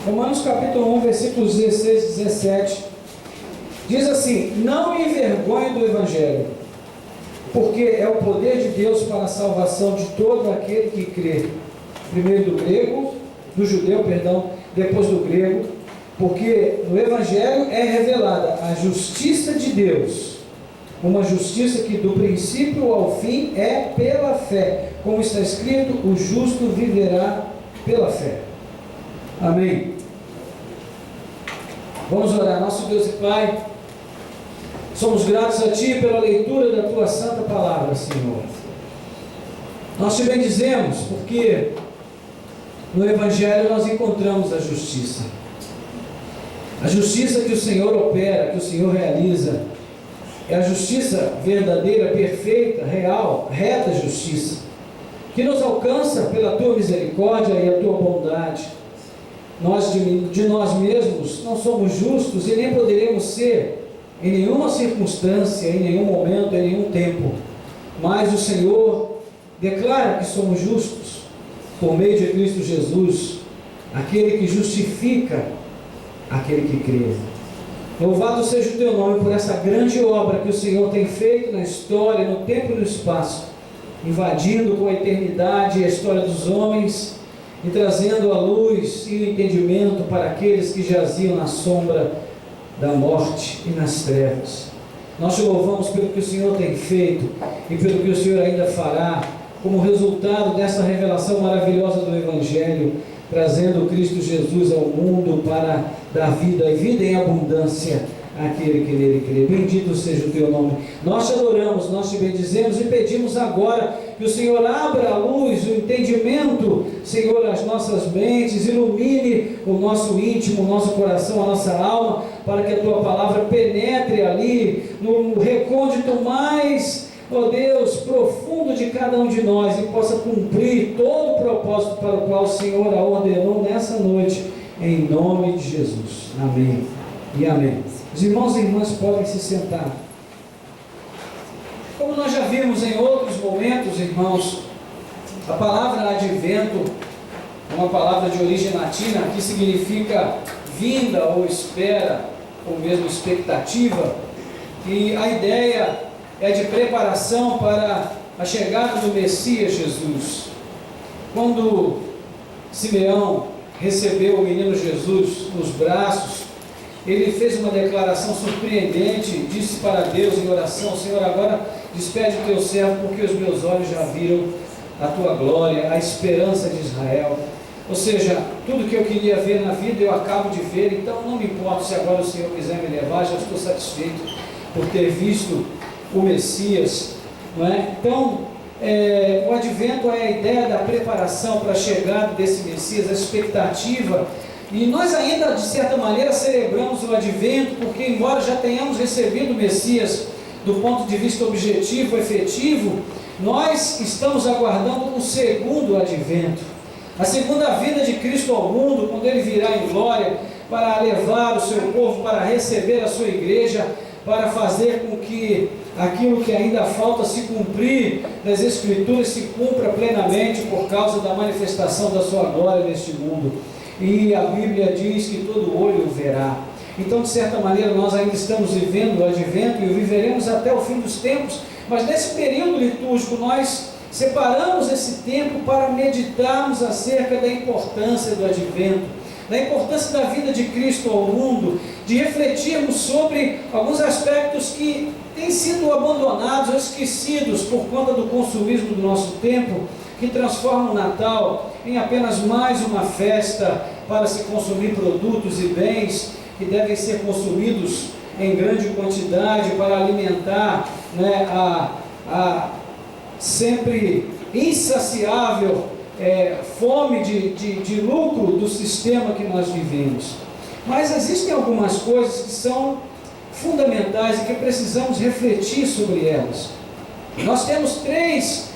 Romanos capítulo 1, versículos 16 e 17, diz assim: não me envergonhe do Evangelho, porque é o poder de Deus para a salvação de todo aquele que crê, primeiro do judeu, depois do grego, porque no Evangelho é revelada a justiça de Deus, uma justiça que do princípio ao fim é pela fé, como está escrito: o justo viverá pela fé. Amém. Vamos orar. Nosso Deus e Pai, somos gratos a Ti pela leitura da Tua santa palavra, Senhor. Nós Te bendizemos porque no Evangelho nós encontramos a justiça que o Senhor opera, que o Senhor realiza. É a justiça verdadeira, perfeita, real, reta justiça, que nos alcança pela Tua misericórdia e a Tua bondade. Nós de nós mesmos não somos justos e nem poderemos ser em nenhuma circunstância, em nenhum momento, em nenhum tempo, mas o Senhor declara que somos justos por meio de Cristo Jesus, aquele que justifica aquele que crê. Louvado seja o Teu nome por essa grande obra que o Senhor tem feito na história, no tempo e no espaço, invadindo com a eternidade a história dos homens e trazendo a luz e o entendimento para aqueles que jaziam na sombra da morte e nas trevas. Nós Te louvamos pelo que o Senhor tem feito e pelo que o Senhor ainda fará, como resultado dessa revelação maravilhosa do Evangelho, trazendo Cristo Jesus ao mundo para dar vida e vida em abundância àquele que nele crê. Bendito seja o Teu nome. Nós Te adoramos, nós Te bendizemos e pedimos agora que o Senhor abra a luz, o entendimento, Senhor, as nossas mentes, ilumine o nosso íntimo, o nosso coração, a nossa alma, para que a Tua palavra penetre ali no recôndito mais, ó Deus, profundo de cada um de nós e possa cumprir todo o propósito para o qual o Senhor a ordenou nessa noite, em nome de Jesus. Amém e amém. Os irmãos e irmãs podem se sentar. Como nós já vimos em outros momentos, irmãos, a palavra advento é uma palavra de origem latina que significa vinda ou espera, ou mesmo expectativa, e a ideia é de preparação para a chegada do Messias Jesus. Quando Simeão recebeu o menino Jesus nos braços, ele fez uma declaração surpreendente, disse para Deus em oração: Senhor, agora despede o Teu servo, porque os meus olhos já viram a Tua glória, a esperança de Israel. Ou seja, tudo que eu queria ver na vida eu acabo de ver, então não me importa se agora o Senhor quiser me levar, já estou satisfeito por ter visto o Messias, não é? Então, o advento é a ideia da preparação para a chegada desse Messias, a expectativa, e nós ainda de certa maneira celebramos o advento, porque embora já tenhamos recebido o Messias do ponto de vista objetivo, efetivo, nós estamos aguardando o segundo advento, a segunda vinda de Cristo ao mundo, quando Ele virá em glória para levar o seu povo, para receber a sua igreja, para fazer com que aquilo que ainda falta se cumprir das Escrituras se cumpra plenamente por causa da manifestação da sua glória neste mundo. E a Bíblia diz que todo olho o verá. Então, de certa maneira, nós ainda estamos vivendo o advento e o viveremos até o fim dos tempos, mas nesse período litúrgico nós separamos esse tempo para meditarmos acerca da importância do advento, da importância da vinda de Cristo ao mundo, de refletirmos sobre alguns aspectos que têm sido abandonados ou esquecidos por conta do consumismo do nosso tempo, que transforma o Natal em apenas mais uma festa para se consumir produtos e bens que devem ser consumidos em grande quantidade para alimentar, né, a sempre insaciável fome de lucro do sistema que nós vivemos. Mas existem algumas coisas que são fundamentais e que precisamos refletir sobre elas. Nós temos três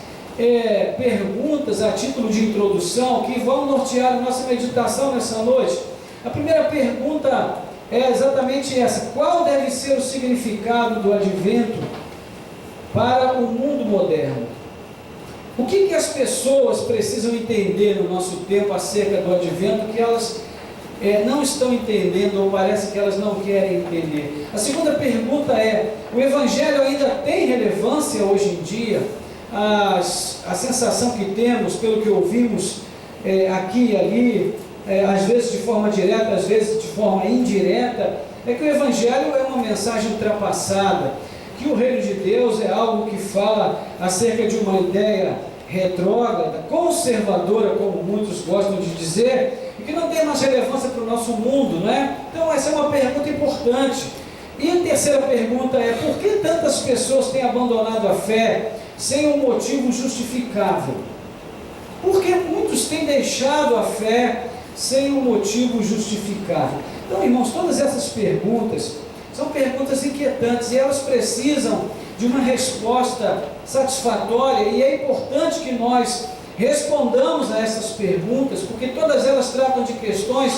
perguntas a título de introdução que vão nortear a nossa meditação nessa noite. A primeira pergunta é exatamente essa: qual deve ser o significado do advento para o mundo moderno? O que as pessoas precisam entender no nosso tempo acerca do advento, que elas não estão entendendo, ou parece que elas não querem entender. A segunda pergunta é: o Evangelho ainda tem relevância hoje em dia? A sensação que temos, pelo que ouvimos aqui e ali, às vezes de forma direta, às vezes de forma indireta, é que o Evangelho é uma mensagem ultrapassada, que o reino de Deus é algo que fala acerca de uma ideia retrógrada, conservadora, como muitos gostam de dizer, e que não tem mais relevância para o nosso mundo, não é? Então essa é uma pergunta importante. E a terceira pergunta é: por que tantas pessoas têm abandonado a fé sem um motivo justificável? Por que muitos têm deixado a fé sem um motivo justificável? Então, irmãos, todas essas perguntas são perguntas inquietantes e elas precisam de uma resposta satisfatória, e é importante que nós respondamos a essas perguntas, porque todas elas tratam de questões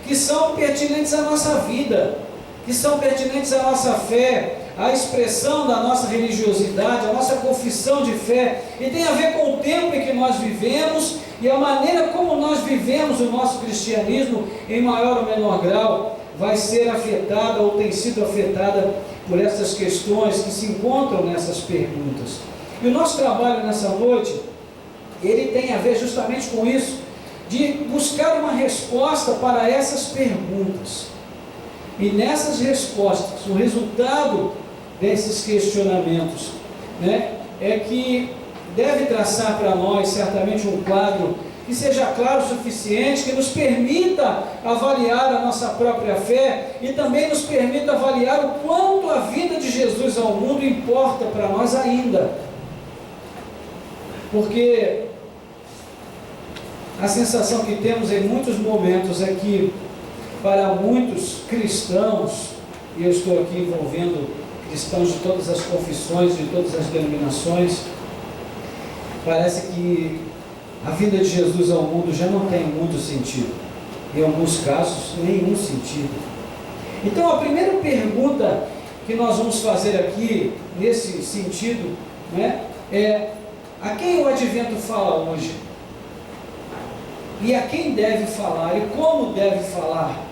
que são pertinentes à nossa vida, que são pertinentes à nossa fé, à expressão da nossa religiosidade, à nossa confissão de fé, e tem a ver com o tempo em que nós vivemos e a maneira como nós vivemos o nosso cristianismo, em maior ou menor grau, vai ser afetada ou tem sido afetada por essas questões que se encontram nessas perguntas. E o nosso trabalho nessa noite, ele tem a ver justamente com isso, de buscar uma resposta para essas perguntas. E nessas respostas, o resultado desses questionamentos, é que deve traçar para nós certamente um quadro que seja claro o suficiente, que nos permita avaliar a nossa própria fé e também nos permita avaliar o quanto a vida de Jesus ao mundo importa para nós ainda. Porque a sensação que temos em muitos momentos é que, para muitos cristãos, e eu estou aqui envolvendo cristãos de todas as confissões, de todas as denominações, parece que a vinda de Jesus ao mundo já não tem muito sentido, em alguns casos nenhum sentido. Então a primeira pergunta que nós vamos fazer aqui nesse sentido, é: a quem o advento fala hoje? E a quem deve falar? E como deve falar?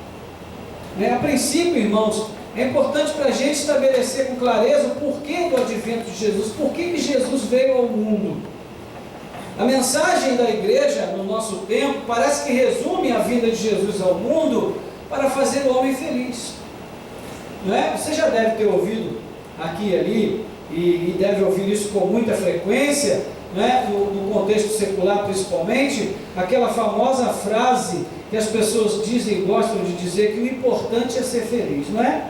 A princípio, irmãos, é importante para a gente estabelecer com clareza o porquê do advento de Jesus, por que Jesus veio ao mundo. A mensagem da igreja no nosso tempo parece que resume a vinda de Jesus ao mundo para fazer o homem feliz. Você já deve ter ouvido aqui e ali, e deve ouvir isso com muita frequência, no contexto secular principalmente, aquela famosa frase que as pessoas dizem e gostam de dizer, que o importante é ser feliz, não é?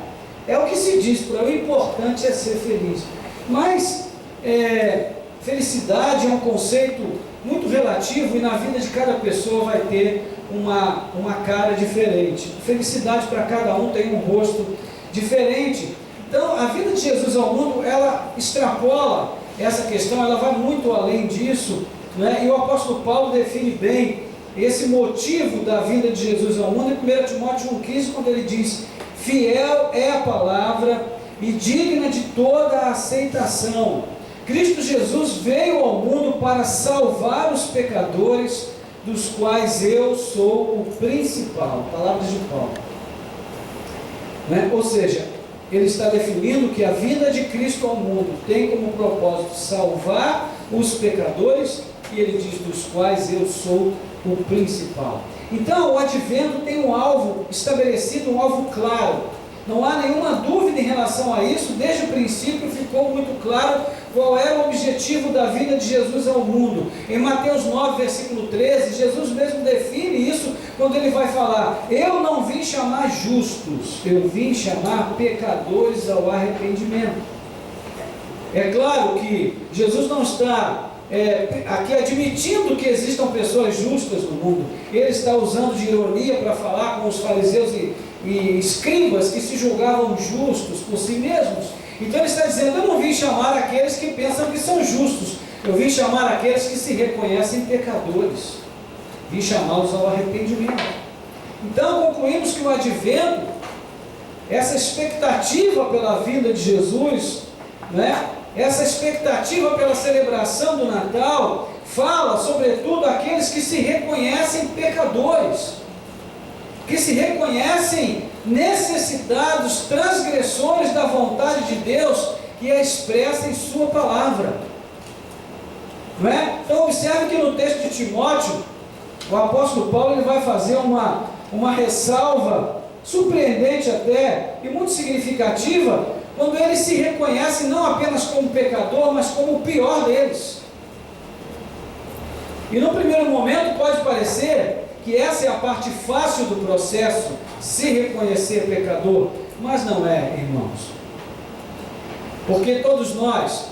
É o que se diz, o importante é ser feliz. Mas felicidade é um conceito muito relativo, e na vida de cada pessoa vai ter uma cara diferente. Felicidade para cada um tem um rosto diferente. Então a vinda de Jesus ao mundo, ela extrapola essa questão, ela vai muito além disso, e o apóstolo Paulo define bem esse motivo da vinda de Jesus ao mundo em 1 Timóteo 1,15, quando ele diz: fiel é a palavra e digna de toda a aceitação. Cristo Jesus veio ao mundo para salvar os pecadores, dos quais eu sou o principal. Palavras de Paulo. Ou seja, ele está definindo que a vinda de Cristo ao mundo tem como propósito salvar os pecadores, e ele diz: dos quais eu sou o principal. Então o advento tem um alvo estabelecido, um alvo claro. Não há nenhuma dúvida em relação a isso. Desde o princípio ficou muito claro qual era o objetivo da vinda de Jesus ao mundo. Em Mateus 9, versículo 13, Jesus mesmo define isso quando ele vai falar: eu não vim chamar justos, eu vim chamar pecadores ao arrependimento. É claro que Jesus não está aqui admitindo que existam pessoas justas no mundo. Ele está usando de ironia para falar com os fariseus e escribas que se julgavam justos por si mesmos. Então ele está dizendo: eu não vim chamar aqueles que pensam que são justos, eu vim chamar aqueles que se reconhecem pecadores, vim chamá-los ao arrependimento. Então concluímos que o advento, essa expectativa pela vinda de Jesus, essa expectativa pela celebração do Natal, fala sobretudo àqueles que se reconhecem pecadores. que se reconhecem necessitados, transgressores da vontade de Deus, que é expressa em sua palavra. Não é? Então observe que no texto de Timóteo, o apóstolo Paulo ele vai fazer uma ressalva surpreendente até, e muito significativa, quando ele se reconhece não apenas como pecador, mas como o pior deles. E no primeiro momento pode parecer que essa é a parte fácil do processo, se reconhecer pecador, mas não é, irmãos. Porque todos nós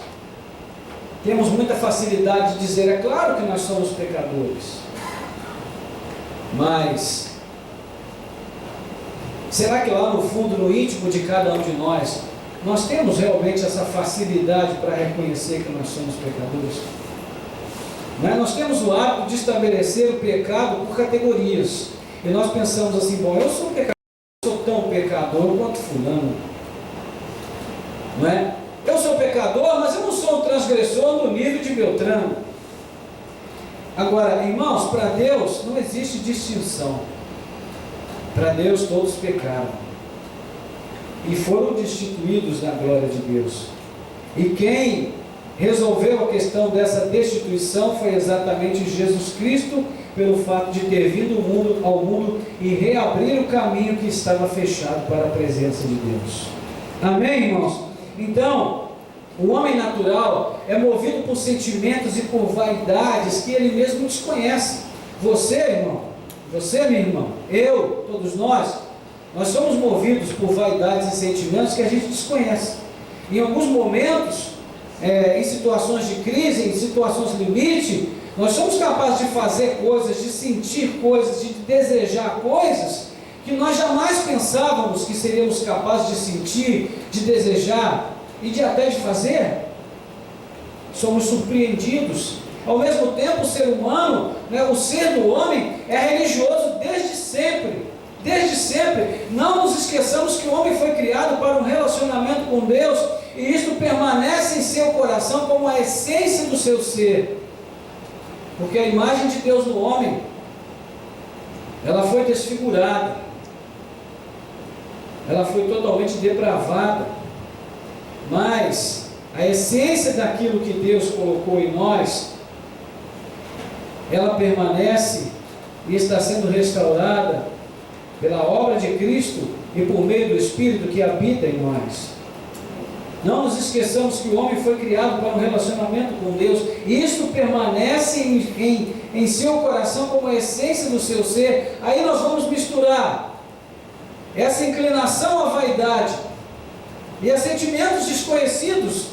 temos muita facilidade de dizer, é claro que nós somos pecadores, mas será que lá no fundo, no íntimo de cada um de nós temos realmente essa facilidade para reconhecer que nós somos pecadores? Não é? Nós temos o hábito de estabelecer o pecado por categorias, e nós pensamos assim, bom, eu sou pecador, eu sou tão pecador quanto fulano, não é? Eu sou pecador, mas eu não sou um transgressor no nível de Beltrano. Agora, irmãos, para Deus não existe distinção. Para Deus todos pecaram e foram destituídos da glória de Deus. E quem resolveu a questão dessa destituição foi exatamente Jesus Cristo, pelo fato de ter vindo ao mundo e reabrir o caminho que estava fechado para a presença de Deus. Amém, irmãos? Então, o homem natural é movido por sentimentos e por vaidades que ele mesmo desconhece. Você, irmão, você, minha irmã, eu, todos nós somos movidos por vaidades e sentimentos que a gente desconhece. Em alguns momentos, em situações de crise, em situações limite, nós somos capazes de fazer coisas, de sentir coisas, de desejar coisas que nós jamais pensávamos que seríamos capazes de sentir, de desejar e de até de fazer. Somos surpreendidos. Ao mesmo tempo, o ser humano, o ser do homem é religioso desde sempre. Desde sempre. Não nos esqueçamos que o homem foi criado para um relacionamento com Deus, e isto permanece em seu coração como a essência do seu ser. Porque a imagem de Deus no homem, ela foi desfigurada, ela foi totalmente depravada, mas a essência daquilo que Deus colocou em nós, ela permanece e está sendo restaurada pela obra de Cristo e por meio do Espírito que habita em nós. Não nos esqueçamos que o homem foi criado para um relacionamento com Deus, e isso permanece em seu coração como a essência do seu ser. Aí nós vamos misturar essa inclinação à vaidade e a sentimentos desconhecidos,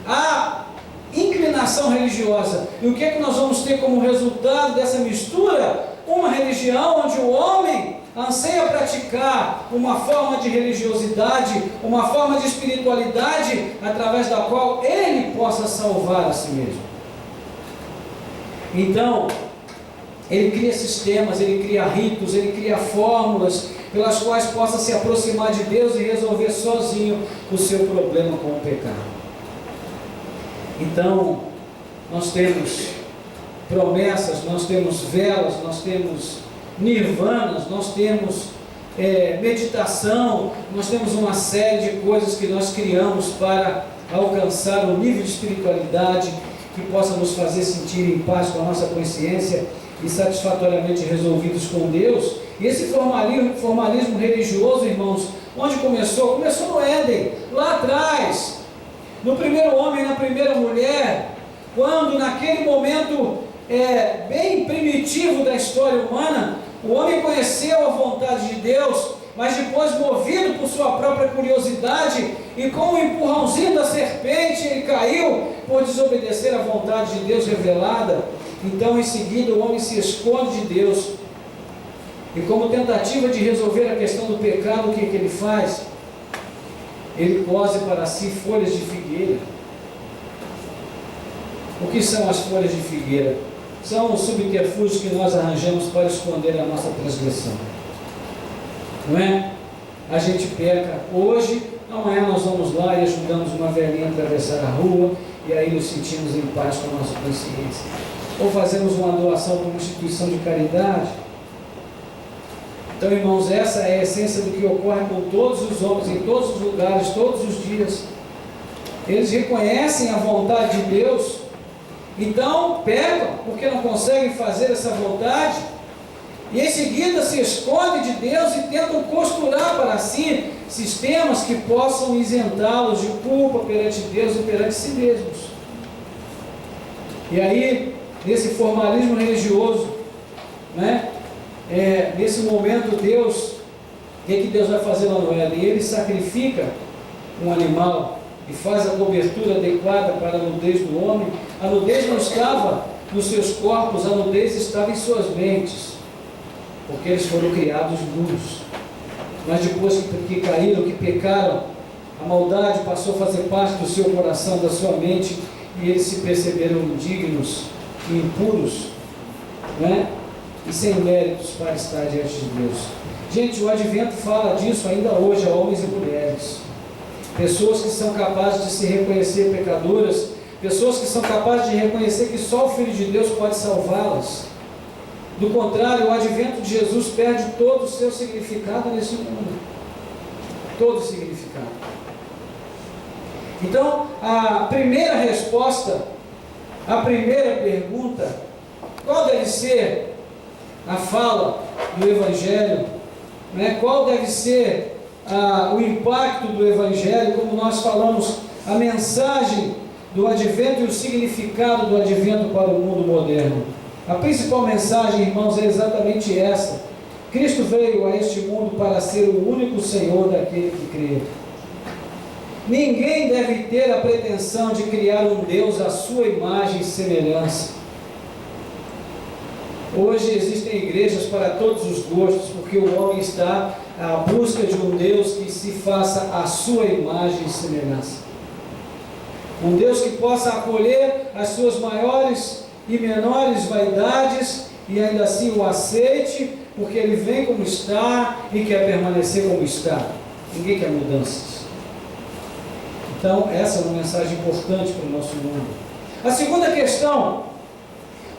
a inclinação religiosa. E o que é que nós vamos ter como resultado dessa mistura? Uma religião onde o homem anseia praticar uma forma de religiosidade, uma forma de espiritualidade, através da qual ele possa salvar a si mesmo. Então, ele cria sistemas, ele cria ritos, ele cria fórmulas pelas quais possa se aproximar de Deus e resolver sozinho o seu problema com o pecado. Então, nós temos promessas, nós temos velas, nós temos nirvanas, nós temos meditação, nós temos uma série de coisas que nós criamos para alcançar um nível de espiritualidade que possa nos fazer sentir em paz com a nossa consciência e satisfatoriamente resolvidos com Deus. E esse formalismo religioso, irmãos, onde começou? Começou no Éden, lá atrás, no primeiro homem e na primeira mulher, quando naquele momento bem primitivo da história humana, o homem conheceu a vontade de Deus, mas depois, movido por sua própria curiosidade e com o empurrãozinho da serpente, ele caiu por desobedecer à vontade de Deus revelada. Então, em seguida, o homem se esconde de Deus, e como tentativa de resolver a questão do pecado, o que ele faz? Ele cose para si folhas de figueira. O que são as folhas de figueira? São os subterfúgios que nós arranjamos para esconder a nossa transgressão. Não é? A gente peca hoje, amanhã nós vamos lá e ajudamos uma velhinha a atravessar a rua, e aí nos sentimos em paz com a nossa consciência. Ou fazemos uma doação para uma instituição de caridade. Então, irmãos, essa é a essência do que ocorre com todos os homens, em todos os lugares, todos os dias. Eles reconhecem a vontade de Deus, então pecam, porque não conseguem fazer essa vontade, e em seguida se escondem de Deus e tentam costurar para si sistemas que possam isentá-los de culpa perante Deus e perante si mesmos. E aí, nesse formalismo religioso, nesse momento Deus, o que Deus vai fazer lá no Éden? Ele sacrifica um animal e faz a cobertura adequada para a nudez do homem. A nudez não estava nos seus corpos, a nudez estava em suas mentes, porque eles foram criados nus. Mas depois que caíram, que pecaram, a maldade passou a fazer parte do seu coração, da sua mente, e eles se perceberam indignos e impuros, e sem méritos para estar diante de Deus. Gente, o advento fala disso ainda hoje a homens e mulheres. Pessoas que são capazes de se reconhecer pecadoras, pessoas que são capazes de reconhecer que só o Filho de Deus pode salvá-las. Do contrário, o advento de Jesus perde todo o seu significado nesse mundo. Todo o significado. Então, a primeira resposta, a primeira pergunta, qual deve ser a fala do Evangelho? Qual deve ser o impacto do Evangelho, como nós falamos, a mensagem do advento e o significado do advento para o mundo moderno? A principal mensagem, irmãos, é exatamente essa: Cristo veio a este mundo para ser o único Senhor daquele que crê. Ninguém deve ter a pretensão de criar um Deus à sua imagem e semelhança. Hoje existem igrejas para todos os gostos, porque o homem está à busca de um Deus que se faça à sua imagem e semelhança. Um Deus que possa acolher as suas maiores e menores vaidades e ainda assim o aceite, porque ele vem como está e quer permanecer como está. Ninguém quer mudanças. Então, essa é uma mensagem importante para o nosso mundo. A segunda questão: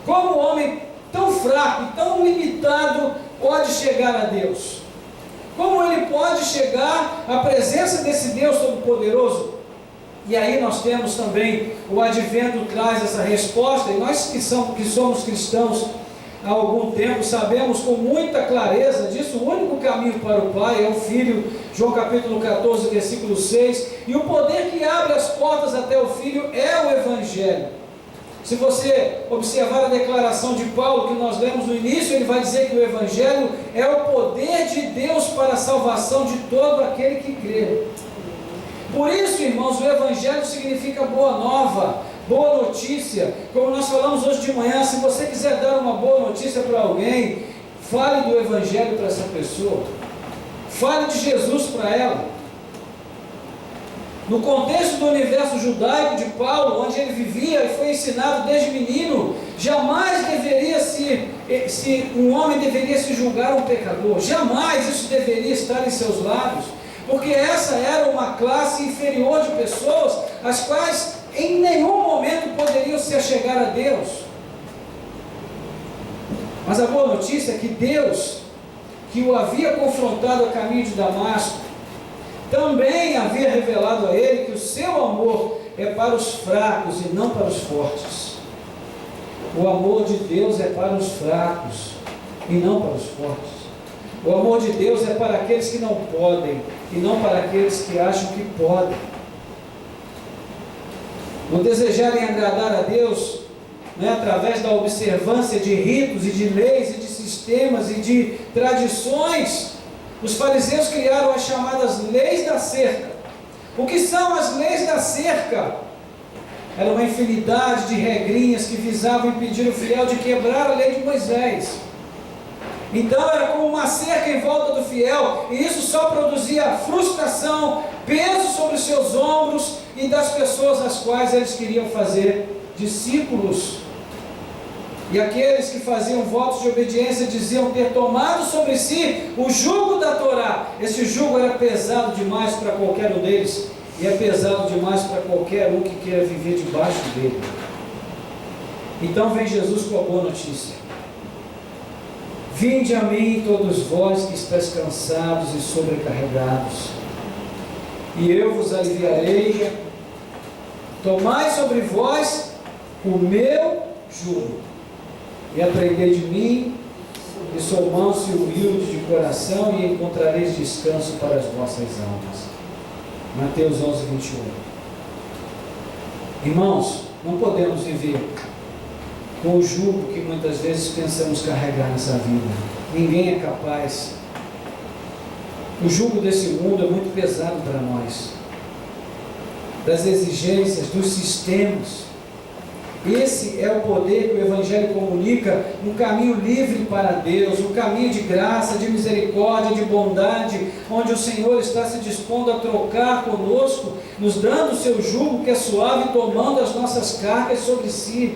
como o homem tão fraco e tão limitado pode chegar a Deus? Como ele pode chegar à presença desse Deus Todo-Poderoso? E aí nós temos também, o advento traz essa resposta, e nós que somos cristãos há algum tempo, sabemos com muita clareza disso. O único caminho para o Pai é o Filho, João capítulo 14, versículo 6, e o poder que abre as portas até o Filho é o Evangelho. Se você observar a declaração de Paulo que nós lemos no início, ele vai dizer que o Evangelho é o poder de Deus para a salvação de todo aquele que crê. Por isso, irmãos, o Evangelho significa boa nova, boa notícia. Como nós falamos hoje de manhã, se você quiser dar uma boa notícia para alguém, fale do Evangelho para essa pessoa, fale de Jesus para ela. No contexto do universo judaico de Paulo, onde ele vivia e foi ensinado desde menino, jamais deveria um homem deveria se julgar um pecador, jamais isso deveria estar em seus lábios, porque essa era uma classe inferior de pessoas, as quais em nenhum momento poderiam se achegar a Deus. Mas a boa notícia é que Deus, que o havia confrontado a caminho de Damasco, também havia revelado a ele que o seu amor é para os fracos e não para os fortes. O amor de Deus é para os fracos e não para os fortes. O amor de Deus é para aqueles que não podem e não para aqueles que acham que podem. No desejarem agradar a Deus, através da observância de ritos e de leis e de sistemas e de tradições, os fariseus criaram as chamadas leis da cerca. O que são as leis da cerca? Era uma infinidade de regrinhas que visavam impedir o fiel de quebrar a lei de Moisés. Então era como uma cerca em volta do fiel, e isso só produzia frustração, peso sobre os seus ombros e das pessoas às quais eles queriam fazer discípulos. E aqueles que faziam votos de obediência diziam ter tomado sobre si o jugo da Torá. Esse jugo era pesado demais para qualquer um deles, e é pesado demais para qualquer um que queira viver debaixo dele. Então vem Jesus com a boa notícia. Vinde a mim, todos vós que estáis cansados e sobrecarregados, e eu vos aliviarei. Tomai sobre vós o meu jugo, e aprendei de mim, que sou manso e humilde de coração, e encontrareis descanso para as vossas almas. Mateus 11, 21. Irmãos, não podemos viver com o jugo que muitas vezes pensamos carregar nessa vida. Ninguém é capaz. O jugo desse mundo é muito pesado para nós, das exigências, dos sistemas. Esse é o poder que o Evangelho comunica, um caminho livre para Deus, um caminho de graça, de misericórdia, de bondade, onde o Senhor está se dispondo a trocar conosco, nos dando o seu jugo que é suave, tomando as nossas cargas sobre si,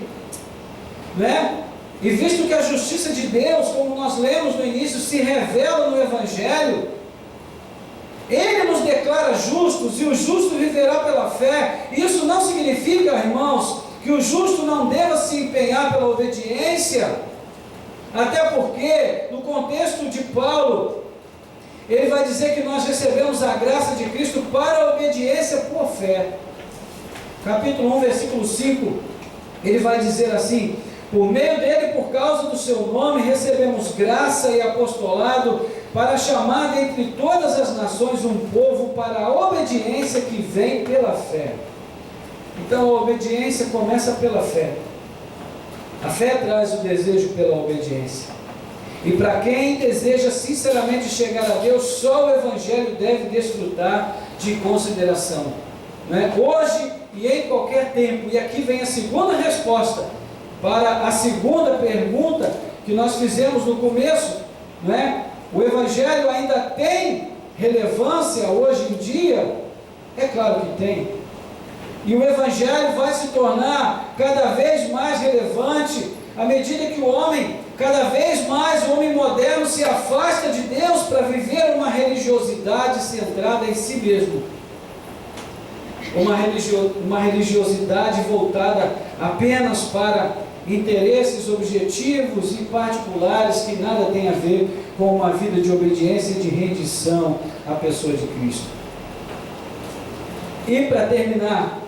não é? E visto que a justiça de Deus, como nós lemos no início, se revela no Evangelho, Ele nos declara justos, e o justo viverá pela fé. Isso não significa, irmãos, que o justo não deva se empenhar pela obediência, até porque, no contexto de Paulo, ele vai dizer que nós recebemos a graça de Cristo para a obediência por fé. Capítulo 1, versículo 5, ele vai dizer assim: por meio dele, por causa do seu nome, recebemos graça e apostolado, para chamar dentre todas as nações um povo para a obediência que vem pela fé. Então a obediência começa pela fé. A fé traz o desejo pela obediência. E para quem deseja sinceramente chegar a Deus, só o Evangelho deve desfrutar de consideração, não é? Hoje e em qualquer tempo. E aqui vem a segunda resposta para a segunda pergunta que nós fizemos no começo, não é? O Evangelho ainda tem relevância hoje em dia? É claro que tem. E o Evangelho vai se tornar cada vez mais relevante à medida que o homem, cada vez mais o homem moderno se afasta de Deus para viver uma religiosidade centrada em si mesmo. Uma religiosidade voltada apenas para interesses objetivos e particulares que nada tem a ver com uma vida de obediência e de rendição à pessoa de Cristo. E para terminar,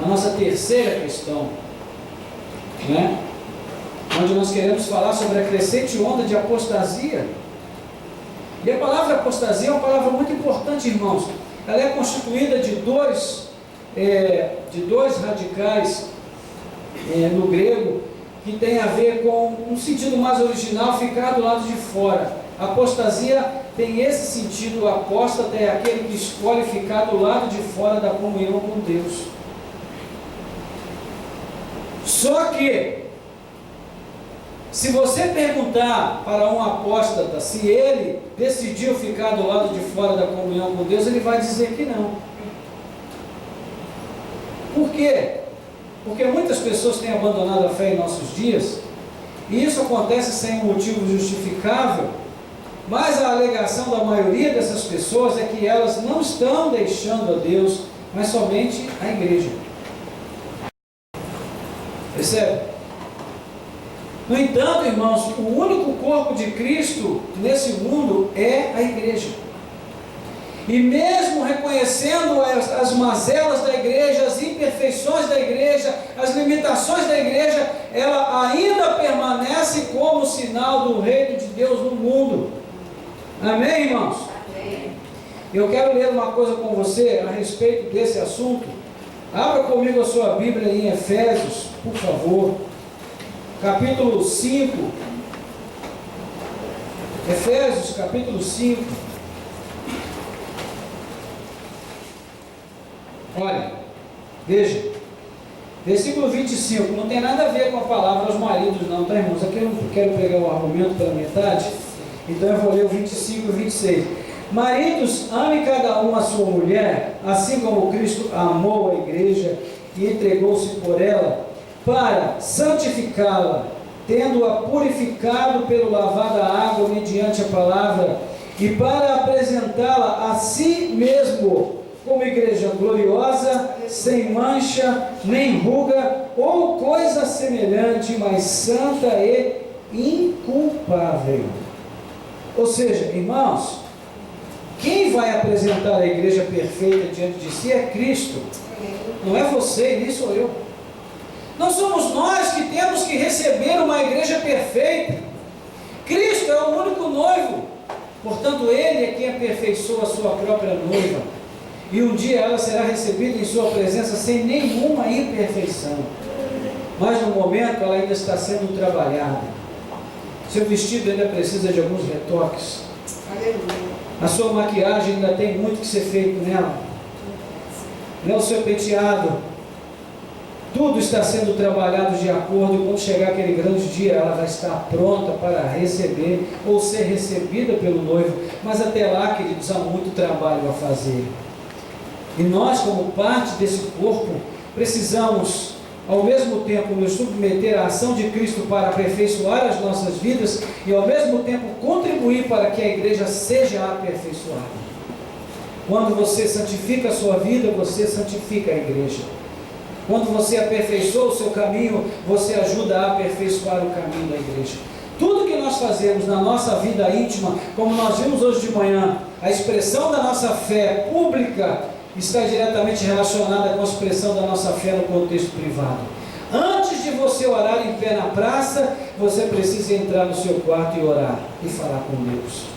a nossa terceira questão, né? Onde nós queremos falar sobre a crescente onda de apostasia. E a palavra apostasia é uma palavra muito importante, irmãos. Ela é constituída de dois radicais no grego, que tem a ver com um sentido mais original, ficar do lado de fora. A apostasia tem esse sentido. Apóstata é aquele que escolhe ficar do lado de fora da comunhão com Deus. Só que, se você perguntar para um apóstata se ele decidiu ficar do lado de fora da comunhão com Deus, ele vai dizer que não. Por quê? Porque muitas pessoas têm abandonado a fé em nossos dias, e isso acontece sem um motivo justificável, mas a alegação da maioria dessas pessoas é que elas não estão deixando a Deus, mas somente a igreja. Percebe? No entanto, irmãos, o único corpo de Cristo nesse mundo é a igreja. E mesmo reconhecendo as mazelas da igreja, as imperfeições da igreja, as limitações da igreja, ela ainda permanece como sinal do reino de Deus no mundo. Amém, irmãos? Amém. Eu quero ler uma coisa com você a respeito desse assunto. Abra comigo a sua Bíblia em Efésios, por favor. Capítulo 5. Efésios, capítulo 5. Olha, veja, versículo 25, não tem nada a ver com a palavra aos maridos não, tá, irmãos? Aqui eu não quero pegar o argumento pela metade, então eu vou ler o 25 e o 26. Maridos, ame cada um a sua mulher, assim como Cristo amou a igreja e entregou-se por ela, para santificá-la, tendo-a purificado pelo lavar da água mediante a palavra, e para apresentá-la a si mesmo, como igreja gloriosa, sem mancha, nem ruga, ou coisa semelhante, mas santa e inculpável. Ou seja, irmãos, quem vai apresentar a igreja perfeita diante de si é Cristo. Não é você, nem sou eu. Não somos nós que temos que receber uma igreja perfeita. Cristo é o único noivo. Portanto, Ele é quem aperfeiçoa a sua própria noiva. E um dia ela será recebida em sua presença sem nenhuma imperfeição. Mas no momento ela ainda está sendo trabalhada. Seu vestido ainda precisa de alguns retoques. Aleluia. A sua maquiagem ainda tem muito que ser feito nela. O seu penteado, tudo está sendo trabalhado de acordo, e quando chegar aquele grande dia, ela vai estar pronta para receber ou ser recebida pelo noivo. Mas até lá, queridos, há muito trabalho a fazer. E nós, como parte desse corpo, precisamos, ao mesmo tempo, nos submeter à ação de Cristo para aperfeiçoar as nossas vidas e, ao mesmo tempo, contribuir para que a igreja seja aperfeiçoada. Quando você santifica a sua vida, você santifica a igreja. Quando você aperfeiçoa o seu caminho, você ajuda a aperfeiçoar o caminho da igreja. Tudo que nós fazemos na nossa vida íntima, como nós vimos hoje de manhã, a expressão da nossa fé pública está diretamente relacionada com a expressão da nossa fé no contexto privado. Antes de você orar em pé na praça, você precisa entrar no seu quarto e orar e falar com Deus.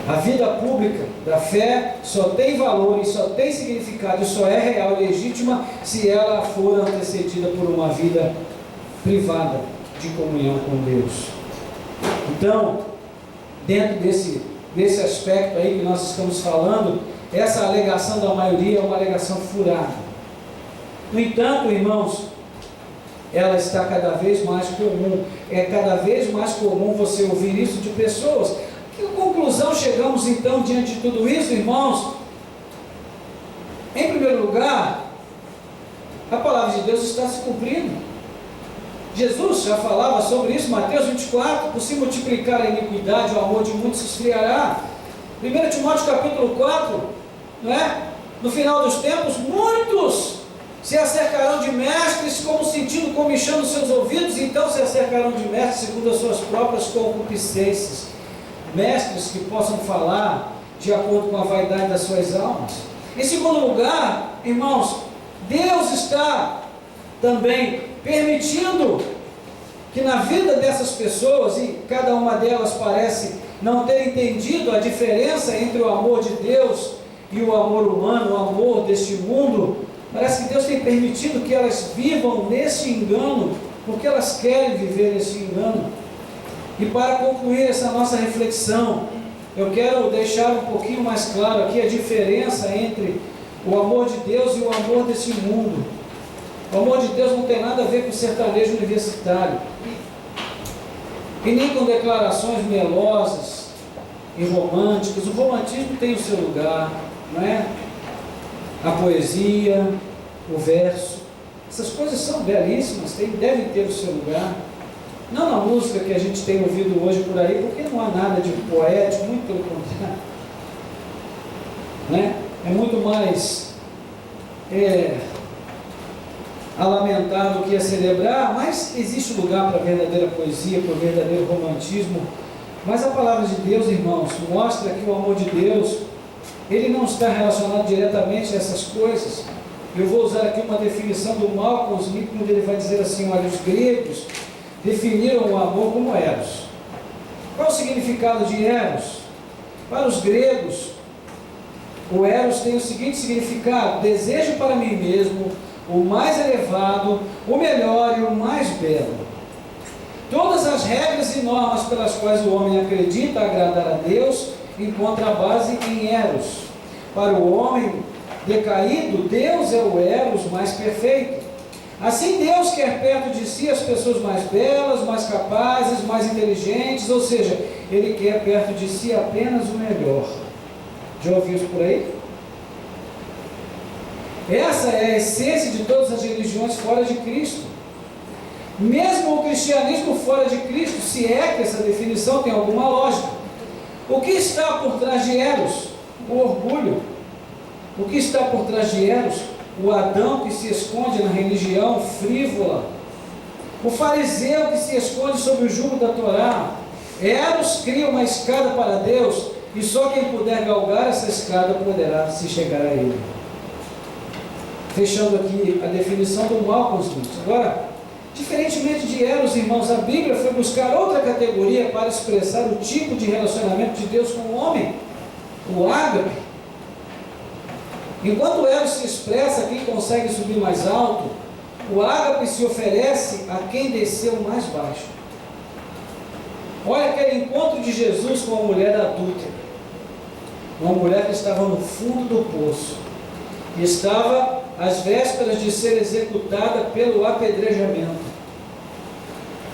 A vida pública da fé só tem valor e só tem significado e só é real e legítima se ela for antecedida por uma vida privada de comunhão com Deus. Então, dentro desse aspecto aí que nós estamos falando, essa alegação da maioria é uma alegação furada. No entanto, irmãos, ela está cada vez mais comum. É cada vez mais comum você ouvir isso de pessoas. Que conclusão chegamos então diante de tudo isso, irmãos? Em primeiro lugar, a palavra de Deus está se cumprindo. Jesus já falava sobre isso, Mateus 24, por se multiplicar a iniquidade, o amor de muitos se esfriará. 1 Timóteo capítulo 4, não é? No final dos tempos, muitos se acercarão de mestres, como sentindo comichando seus ouvidos, então se acercarão de mestres segundo as suas próprias concupiscências. Mestres que possam falar de acordo com a vaidade das suas almas. Em segundo lugar, irmãos, Deus está também permitindo que na vida dessas pessoas, e cada uma delas parece não ter entendido a diferença entre o amor de Deus e o amor humano, o amor deste mundo, parece que Deus tem permitido que elas vivam nesse engano, porque elas querem viver nesse engano. E para concluir essa nossa reflexão, eu quero deixar um pouquinho mais claro aqui a diferença entre o amor de Deus e o amor desse mundo. O amor de Deus não tem nada a ver com sertanejo universitário, e nem com declarações melosas e românticas. O romantismo tem o seu lugar, não é? A poesia, o verso, essas coisas são belíssimas, devem ter o seu lugar. Não na música que a gente tem ouvido hoje por aí, porque não há nada de poético, muito pelo contrário. Né? É muito mais a lamentar do que a celebrar, mas existe lugar para a verdadeira poesia, para o verdadeiro romantismo. Mas a palavra de Deus, irmãos, mostra que o amor de Deus, ele não está relacionado diretamente a essas coisas. Eu vou usar aqui uma definição do Malcolm Smith, onde ele vai dizer assim: olha, os gregos definiram o amor como Eros. Qual o significado de Eros? Para os gregos, o Eros tem o seguinte significado: desejo para mim mesmo o mais elevado, o melhor e o mais belo. Todas as regras e normas pelas quais o homem acredita agradar a Deus encontra a base em Eros. Para o homem decaído, Deus é o Eros mais perfeito. Assim, Deus quer perto de si as pessoas mais belas, mais capazes, mais inteligentes, ou seja, Ele quer perto de si apenas o melhor. Já ouviu isso por aí? Essa é a essência de todas as religiões fora de Cristo. Mesmo o cristianismo fora de Cristo, se é que essa definição tem alguma lógica. O que está por trás de Eros? O orgulho. O que está por trás de Eros? O Adão que se esconde na religião frívola. O fariseu que se esconde sob o jugo da Torá. Eros cria uma escada para Deus, e só quem puder galgar essa escada poderá se chegar a Ele. Fechando aqui a definição do mal com os livros. Agora, diferentemente de Eros, irmãos, a Bíblia foi buscar outra categoria para expressar o tipo de relacionamento de Deus com o homem, o ágape. Enquanto Eros se expressa a quem consegue subir mais alto, o ágape se oferece a quem desceu mais baixo. Olha aquele encontro de Jesus com a mulher adúltera, uma mulher que estava no fundo do poço, que estava às vésperas de ser executada pelo apedrejamento.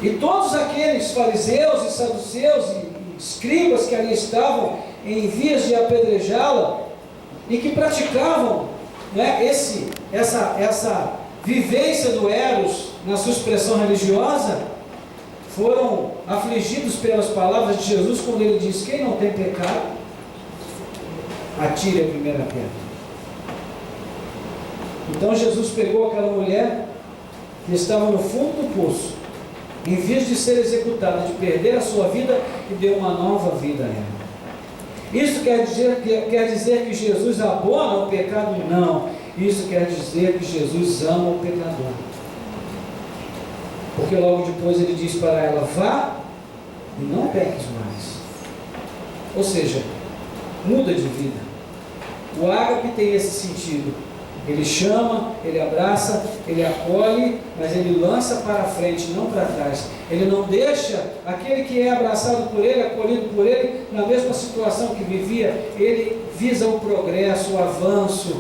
E todos aqueles fariseus e saduceus e escribas que ali estavam em vias de apedrejá-la e que praticavam, né, essa vivência do Eros na sua expressão religiosa, foram afligidos pelas palavras de Jesus quando ele diz: quem não tem pecado, atire a primeira pedra. Então Jesus pegou aquela mulher que estava no fundo do poço, em vez de ser executada, de perder a sua vida, e deu uma nova vida a ela. Isso quer dizer que Jesus abona o pecado? Não. Isso quer dizer que Jesus ama o pecador. Porque logo depois ele diz para ela: vá e não peques mais. Ou seja, muda de vida. O ágape tem esse sentido. Ele chama, ele abraça, ele acolhe, mas ele lança para frente, não para trás. Ele não deixa aquele que é abraçado por ele, acolhido por ele, na mesma situação que vivia. Ele visa o progresso, o avanço,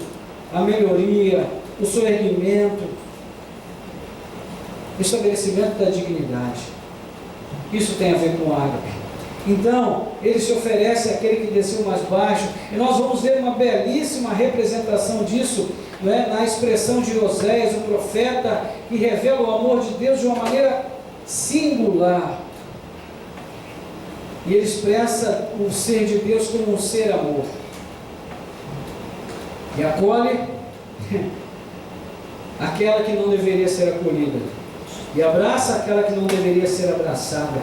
a melhoria, o soerguimento, o estabelecimento da dignidade. Isso tem a ver com o ágape. Então, ele se oferece àquele que desceu mais baixo, e nós vamos ver uma belíssima representação disso, né, na expressão de Oséias, o profeta, que revela o amor de Deus de uma maneira singular. E ele expressa o ser de Deus como um ser amor. E acolhe aquela que não deveria ser acolhida, e abraça aquela que não deveria ser abraçada,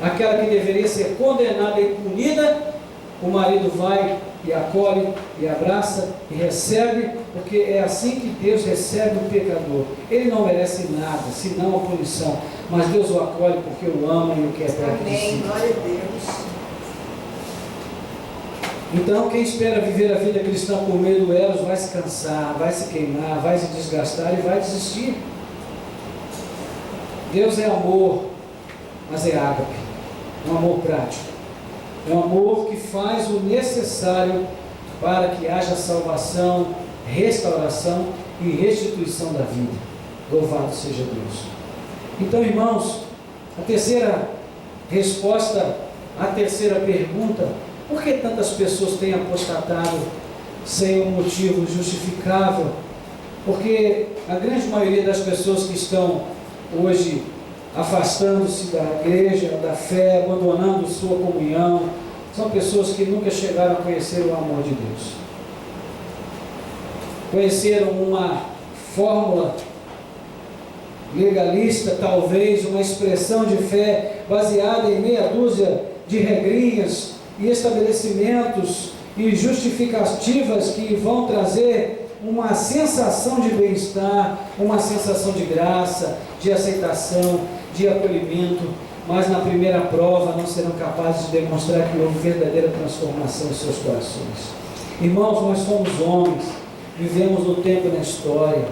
aquela que deveria ser condenada e punida. O marido vai e acolhe, e abraça, e recebe, porque é assim que Deus recebe o pecador. Ele não merece nada, senão a punição, mas Deus o acolhe porque o ama e o quer perto de si. Amém, glória a Deus. Então, quem espera viver a vida cristã por meio do Eros vai se cansar, vai se queimar, vai se desgastar e vai desistir. Deus é amor, mas é ágape, um amor prático. É um amor que faz o necessário para que haja salvação, restauração e restituição da vida. Louvado seja Deus. Então, irmãos, a terceira resposta à terceira pergunta: por que tantas pessoas têm apostatado sem um motivo justificável? Porque a grande maioria das pessoas que estão hoje afastando-se da igreja, da fé, abandonando sua comunhão, são pessoas que nunca chegaram a conhecer o amor de Deus. Conheceram uma fórmula legalista, talvez, uma expressão de fé baseada em meia dúzia de regrinhas e estabelecimentos e justificativas que vão trazer uma sensação de bem-estar, uma sensação de graça, de aceitação, de acolhimento, mas na primeira prova não serão capazes de demonstrar que houve verdadeira transformação em seus corações. Irmãos, nós somos homens, vivemos no tempo e na história,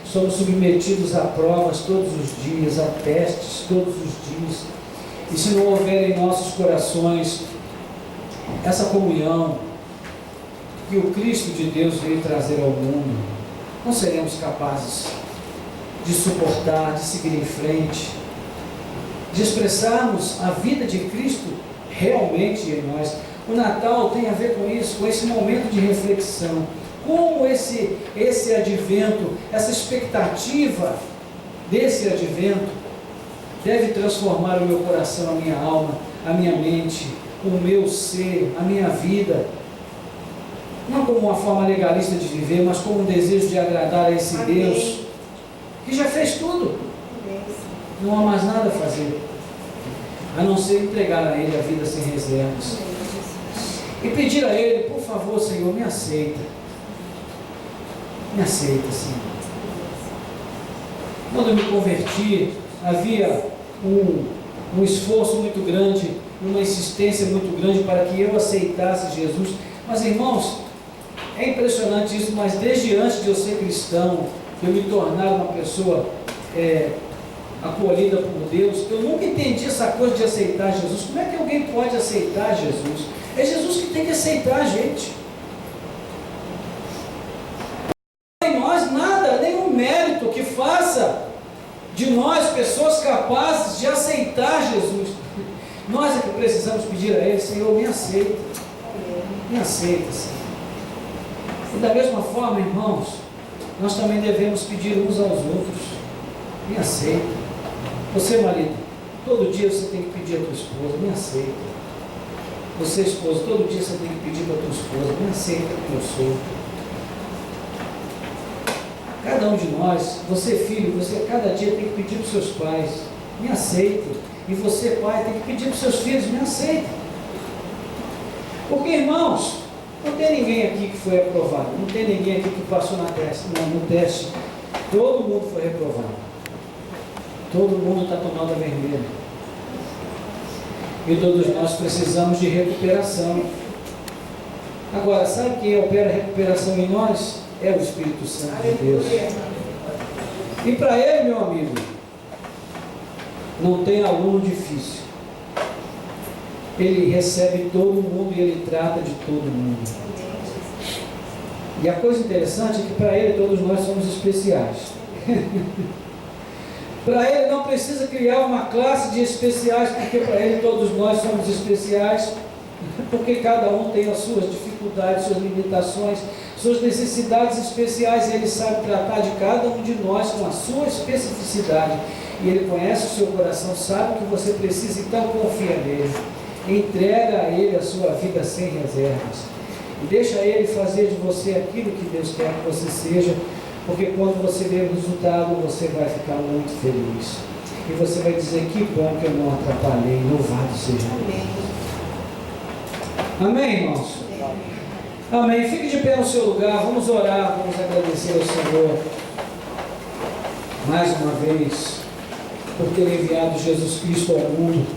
somos submetidos a provas todos os dias, a testes todos os dias, e se não houver em nossos corações essa comunhão que o Cristo de Deus veio trazer ao mundo, não seremos capazes de suportar, de seguir em frente, de expressarmos a vida de Cristo realmente em nós. O Natal tem a ver com isso, com esse momento de reflexão. Como esse advento, essa expectativa desse advento deve transformar o meu coração, a minha alma, a minha mente, o meu ser, a minha vida, não como uma forma legalista de viver, mas como um desejo de agradar a esse Amém. Deus que já fez tudo. Amém. Não há mais nada a fazer, a não ser entregar a Ele a vida sem reservas. E pedir a Ele, por favor, Senhor, me aceita. Me aceita, Senhor. Quando eu me converti, havia um esforço muito grande, uma insistência muito grande para que eu aceitasse Jesus. Mas, irmãos, é impressionante isso, mas desde antes de eu ser cristão, de eu me tornar uma pessoa acolhida por Deus, eu nunca entendi essa coisa de aceitar Jesus. Como é que alguém pode aceitar Jesus? É Jesus que tem que aceitar a gente. Em nós nada, nenhum mérito que faça de nós pessoas capazes de aceitar Jesus. Nós é que precisamos pedir a Ele, Senhor, me aceita. Me aceita, Senhor. E da mesma forma, irmãos, nós também devemos pedir uns aos outros. Me aceita. Você, marido, todo dia você tem que pedir a tua esposa, me aceita. Você, esposa, todo dia você tem que pedir para a tua esposa, me aceita como eu sou. Cada um de nós, você filho, você cada dia tem que pedir para os seus pais, me aceita. E você, pai, tem que pedir para os seus filhos, me aceita. Porque, irmãos, não tem ninguém aqui que foi aprovado, não tem ninguém aqui que passou no teste. Todo mundo foi reprovado. Todo mundo está com nota vermelha. E todos nós precisamos de recuperação. Agora, sabe quem opera a recuperação em nós? É o Espírito Santo de Deus. E para Ele, meu amigo, não tem aluno difícil. Ele recebe todo mundo e Ele trata de todo mundo. E a coisa interessante é que para Ele todos nós somos especiais. Para Ele não precisa criar uma classe de especiais, porque para Ele todos nós somos especiais, porque cada um tem as suas dificuldades, suas limitações, suas necessidades especiais, e Ele sabe tratar de cada um de nós com a sua especificidade, e Ele conhece o seu coração, sabe o que você precisa, então confia nele, entrega a Ele a sua vida sem reservas, e deixa Ele fazer de você aquilo que Deus quer que você seja, porque quando você ver o resultado, você vai ficar muito feliz. E você vai dizer, que bom que eu não atrapalhei, louvado seja Deus. Amém, irmãos? Amém. Fique de pé no seu lugar, vamos orar, vamos agradecer ao Senhor, mais uma vez, por ter enviado Jesus Cristo ao mundo.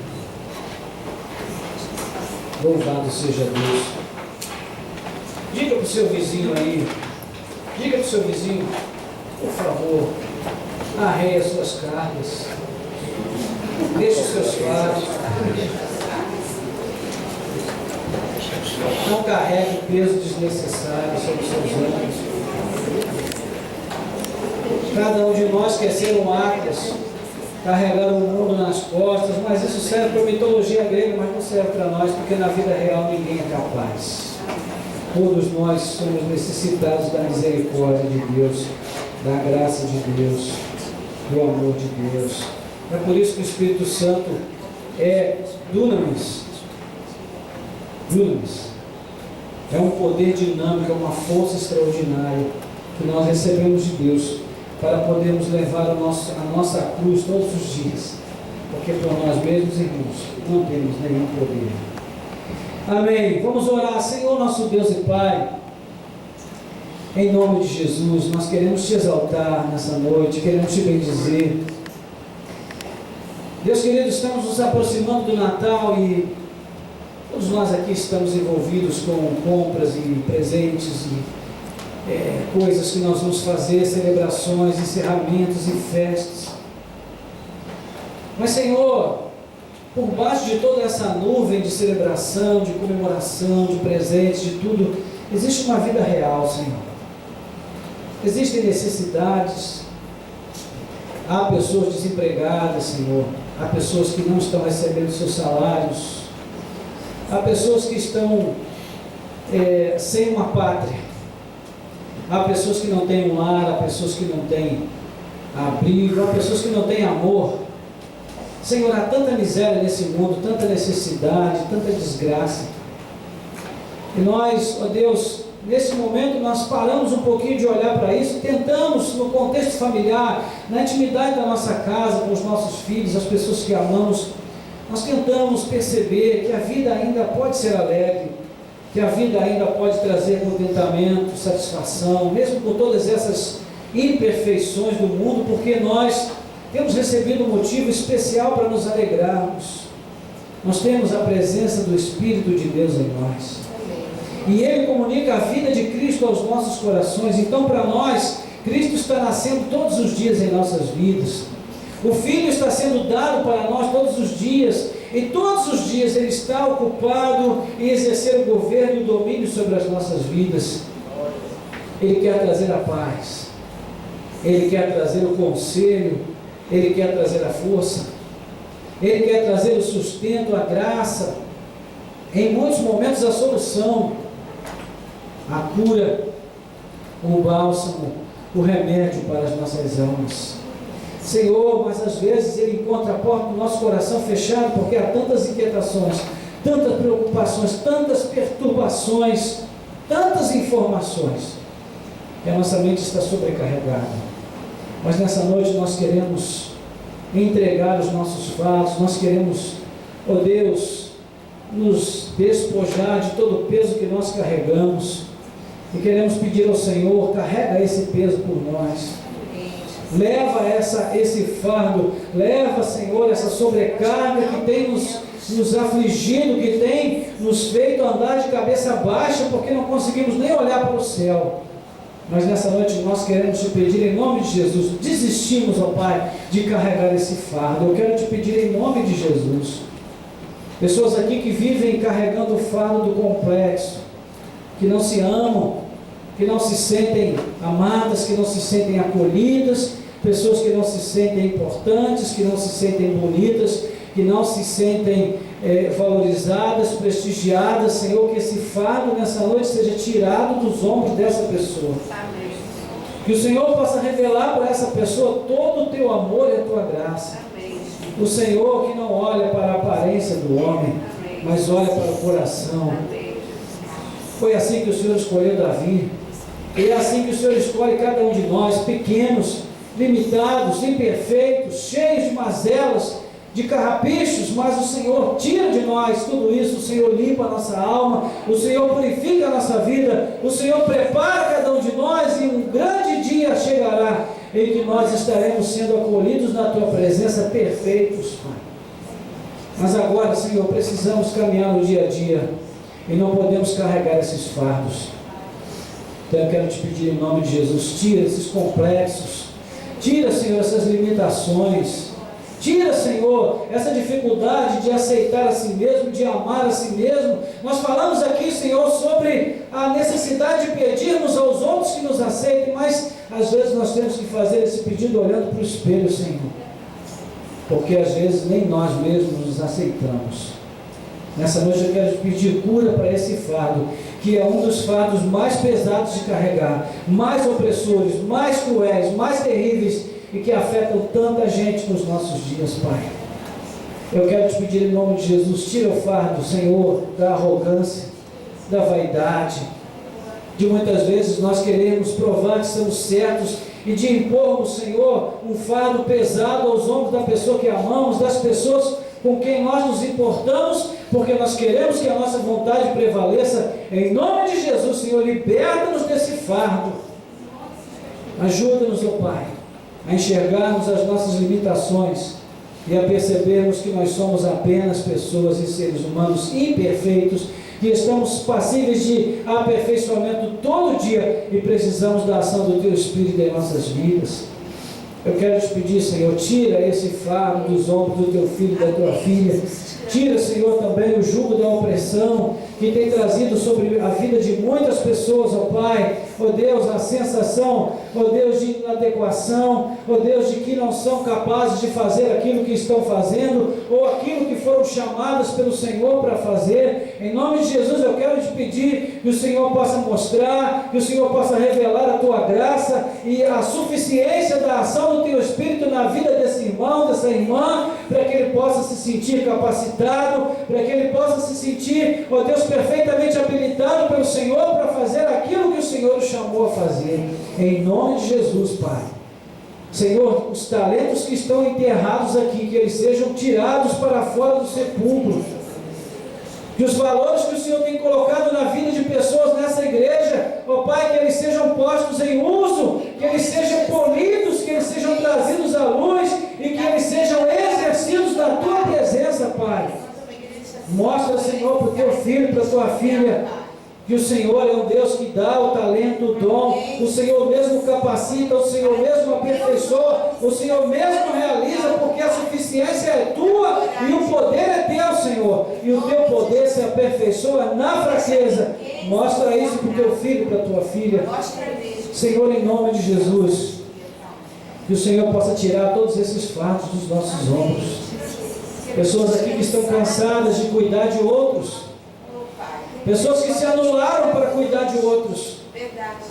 Louvado seja Deus. Diga para o seu vizinho aí, diga para o seu vizinho, por favor, arreie as suas cargas, deixe os seus fardos, não carregue o peso desnecessário sobre os seus ombros. Cada um de nós quer ser um Atlas, carregar o mundo nas costas, mas isso serve para a mitologia grega, mas não serve para nós, porque na vida real ninguém é capaz. Todos nós somos necessitados da misericórdia de Deus, da graça de Deus, do amor de Deus. É por isso que o Espírito Santo é dunamis. Dunamis. É um poder dinâmico, é uma força extraordinária que nós recebemos de Deus para podermos levar a nossa cruz todos os dias. Porque por nós mesmos, irmãos, não temos nenhum poder. Amém. Vamos orar. Senhor, nosso Deus e Pai, em nome de Jesus, nós queremos te exaltar nessa noite, queremos te bendizer. Deus querido, estamos nos aproximando do Natal e todos nós aqui estamos envolvidos com compras e presentes e coisas que nós vamos fazer, celebrações, encerramentos e festas. Mas, Senhor, por baixo de toda essa nuvem de celebração, de comemoração, de presentes, de tudo, existe uma vida real, Senhor. Existem necessidades, há pessoas desempregadas, Senhor, há pessoas que não estão recebendo seus salários, há pessoas que estão sem uma pátria, há pessoas que não têm um lar, há pessoas que não têm abrigo, há pessoas que não têm amor. Senhor, há tanta miséria nesse mundo, tanta necessidade, tanta desgraça. E nós, ó Deus, nesse momento nós paramos um pouquinho de olhar para isso, tentamos, no contexto familiar, na intimidade da nossa casa, com os nossos filhos, as pessoas que amamos, nós tentamos perceber que a vida ainda pode ser alegre, que a vida ainda pode trazer contentamento, satisfação, mesmo com todas essas imperfeições do mundo, porque nós temos recebido um motivo especial para nos alegrarmos. Nós temos a presença do Espírito de Deus em nós. E Ele comunica a vida de Cristo aos nossos corações. Então, para nós, Cristo está nascendo todos os dias em nossas vidas. O Filho está sendo dado para nós todos os dias. E todos os dias Ele está ocupado em exercer o governo e o domínio sobre as nossas vidas. Ele quer trazer a paz. Ele quer trazer o conselho. Ele quer trazer a força. Ele quer trazer o sustento, a graça, em muitos momentos a solução, a cura, o bálsamo, o remédio para as nossas almas. Senhor, mas às vezes Ele encontra a porta do nosso coração fechada, porque há tantas inquietações, tantas preocupações, tantas perturbações, tantas informações, que a nossa mente está sobrecarregada. Mas nessa noite nós queremos entregar os nossos fardos, nós queremos, ó Deus, nos despojar de todo o peso que nós carregamos, e queremos pedir ao Senhor, carrega esse peso por nós, leva esse fardo, leva, Senhor, essa sobrecarga que tem nos afligido, que tem nos feito andar de cabeça baixa, porque não conseguimos nem olhar para o céu. Mas nessa noite nós queremos te pedir em nome de Jesus, desistimos, ó Pai, de carregar esse fardo. Eu quero te pedir em nome de Jesus, pessoas aqui que vivem carregando o fardo do complexo, que não se amam, que não se sentem amadas, que não se sentem acolhidas, pessoas que não se sentem importantes, que não se sentem bonitas, que não se sentem valorizadas, prestigiadas. Senhor, que esse fardo nessa noite seja tirado dos ombros dessa pessoa. Amém. Que o Senhor possa revelar para essa pessoa todo o teu amor e a tua graça. Amém. O Senhor que não olha para a aparência do homem, amém, mas olha para o coração. Amém. Foi assim que o Senhor escolheu Davi, e é assim que o Senhor escolhe cada um de nós, pequenos, limitados, imperfeitos, cheios de mazelas, de carrapichos, mas o Senhor tira de nós tudo isso. O Senhor limpa a nossa alma, o Senhor purifica a nossa vida, o Senhor prepara cada um de nós, e um grande dia chegará em que nós estaremos sendo acolhidos na tua presença, perfeitos, Pai. Mas agora, Senhor, precisamos caminhar no dia a dia e não podemos carregar esses fardos. Então eu quero te pedir em nome de Jesus, tira esses complexos, tira, Senhor, essas limitações. Tira, Senhor, essa dificuldade de aceitar a si mesmo, de amar a si mesmo. Nós falamos aqui, Senhor, sobre a necessidade de pedirmos aos outros que nos aceitem, mas às vezes nós temos que fazer esse pedido olhando para o espelho, Senhor, porque às vezes nem nós mesmos nos aceitamos. Nessa noite eu quero te pedir cura para esse fardo, que é um dos fardos mais pesados de carregar, mais opressores, mais cruéis, mais terríveis, e que afetam tanta gente nos nossos dias, Pai. Eu quero te pedir em nome de Jesus, tira o fardo, Senhor, da arrogância, da vaidade, de muitas vezes nós queremos provar que estamos certos, e de impormos, Senhor, um fardo pesado aos ombros da pessoa que amamos, das pessoas com quem nós nos importamos, porque nós queremos que a nossa vontade prevaleça. Em nome de Jesus, Senhor, liberta-nos desse fardo. Ajuda-nos, ó Pai, a enxergarmos as nossas limitações e a percebermos que nós somos apenas pessoas e seres humanos imperfeitos, que estamos passíveis de aperfeiçoamento todo dia e precisamos da ação do Teu Espírito em nossas vidas. Eu quero te pedir, Senhor, tira esse fardo dos ombros do Teu filho e da Tua filha. Tira, Senhor, também o jugo da opressão que tem trazido sobre a vida de muitas pessoas, ó Pai. Ó Deus, a sensação, ó Deus, de inadequação, ó Deus, de que não são capazes de fazer aquilo que estão fazendo, ou aquilo que foram chamadas pelo Senhor para fazer. Em nome de Jesus eu quero te pedir que o Senhor possa mostrar, que o Senhor possa revelar a tua graça e a suficiência da ação do teu Espírito na vida desse irmão, dessa irmã, para que ele possa se sentir capacitado, para que ele possa se sentir, ó Deus, perfeitamente habilitado pelo Senhor para fazer aquilo que o Senhor o chamou a fazer. Em nome de Jesus, Pai. Senhor, os talentos que estão enterrados aqui, que eles sejam tirados para fora do sepulcro. Que os valores que o Senhor tem colocado na vida de pessoas nessa igreja, ó Pai, que eles sejam postos em uso, que eles sejam polidos, que eles sejam trazidos à luz e que eles sejam exercidos na Tua presença, Pai. Mostra, Senhor, para o Teu filho, para a Tua filha, que o Senhor é um Deus que dá o talento, o dom, o Senhor mesmo capacita, o Senhor mesmo aperfeiçoa, o Senhor mesmo realiza, porque a suficiência é Tua e o poder é Teu, Senhor, e o Teu poder se aperfeiçoa na fraqueza. Mostra isso para o Teu filho, para a Tua filha, Senhor, em nome de Jesus, que o Senhor possa tirar todos esses fardos dos nossos ombros. Pessoas aqui que estão cansadas de cuidar de outros, pessoas que se anularam para cuidar de outros,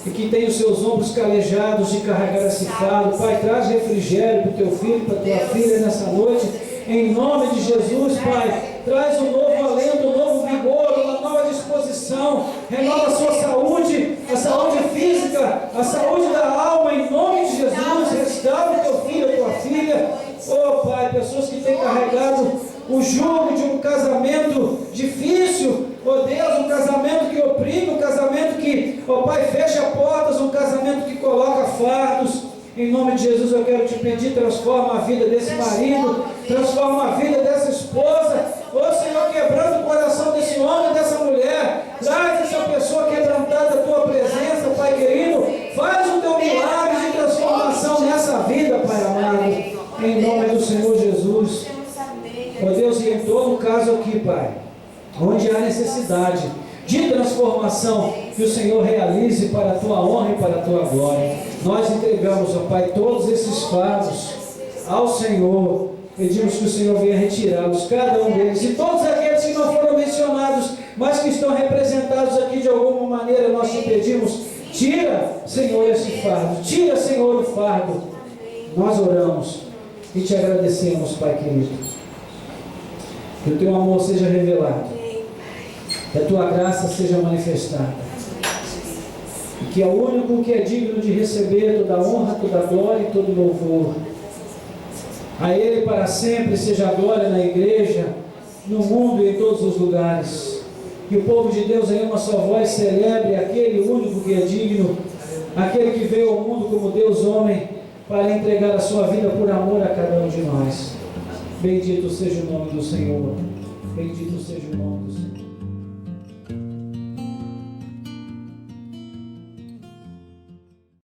e que têm os seus ombros calejados de carregar esse fardo. Pai, traz refrigério para o Teu filho, para a Tua filha nessa noite, em nome de Jesus, Pai. Traz um novo alento, um novo vigor, uma nova disposição, renova a sua saúde, a saúde física, a saúde da alma, em nome de Jesus. Restaura o Teu filho, a Tua filha. Oh Pai, pessoas que têm carregado o jugo de um casamento difícil, oh Deus, um casamento que oprime, um casamento que, oh Pai, fecha portas, um casamento que coloca fardos. Em nome de Jesus eu quero te pedir, transforma a vida desse marido, transforma a vida dessa esposa, oh Senhor, quebrando o coração desse homem, dessa mulher, traz essa pessoa quebrantada à Tua presença, Pai querido, faz o Teu milagre de transformação nessa vida, Pai amado, em nome do Senhor Jesus. Ó Deus, e em todo caso aqui, Pai, onde há necessidade de transformação, que o Senhor realize para a Tua honra e para a Tua glória. Nós entregamos, ó Pai, todos esses fardos ao Senhor, pedimos que o Senhor venha retirá-los, cada um deles, e todos aqueles que não foram mencionados, mas que estão representados aqui de alguma maneira, nós te pedimos, tira, Senhor, esse fardo, tira, Senhor, o fardo. Nós oramos e te agradecemos, Pai querido. Que o Teu amor seja revelado, que a Tua graça seja manifestada, e que é o único que é digno de receber toda a honra, toda a glória e todo o louvor. A Ele para sempre seja a glória na igreja, no mundo e em todos os lugares. Que o povo de Deus em uma só voz celebre aquele único que é digno, aquele que veio ao mundo como Deus homem, para entregar a sua vida por amor a cada um de nós. Bendito seja o nome do Senhor. Bendito seja o nome do Senhor.